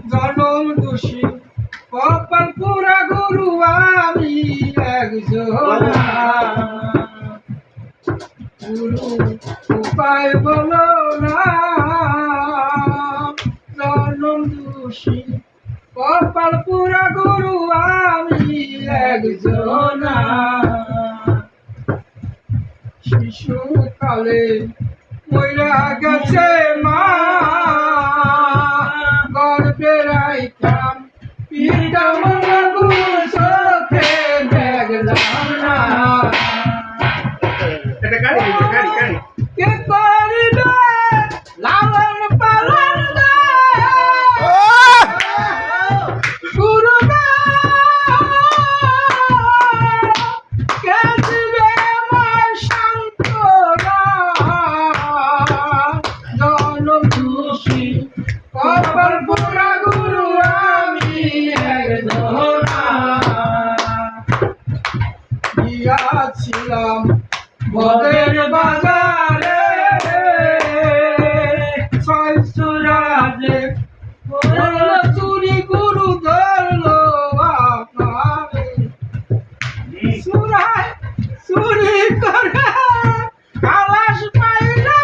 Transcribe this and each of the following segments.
জনম দোষী কপাল পুরা গুরু আমি একজন গুরু উপায় বলো না জনম দোষী কপাল পুরা গুরু আমি একজন শিশুকালে মইরা গেছে মা গর্বে রাইখাম পিতা মঙ্গল গুরু চোখে দেখলাম না কে করিবে লালন পালন গুরু কে দিবে আমার সান্ত্বনা জনম দোষী কপাল পোড়া গুরু আমি একজন গিয়াছিলাম বদের বাজারে ছয়শো রাজে চুরি গুরু ধরলো আপনারে সুরায় চুরি করে কালাশ পাইলে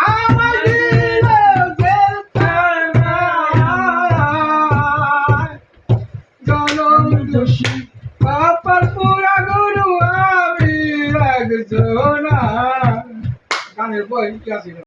আমার দিল জনম দোষী কপাল পুরা গুরু আমি একজন গানের বই কি আছে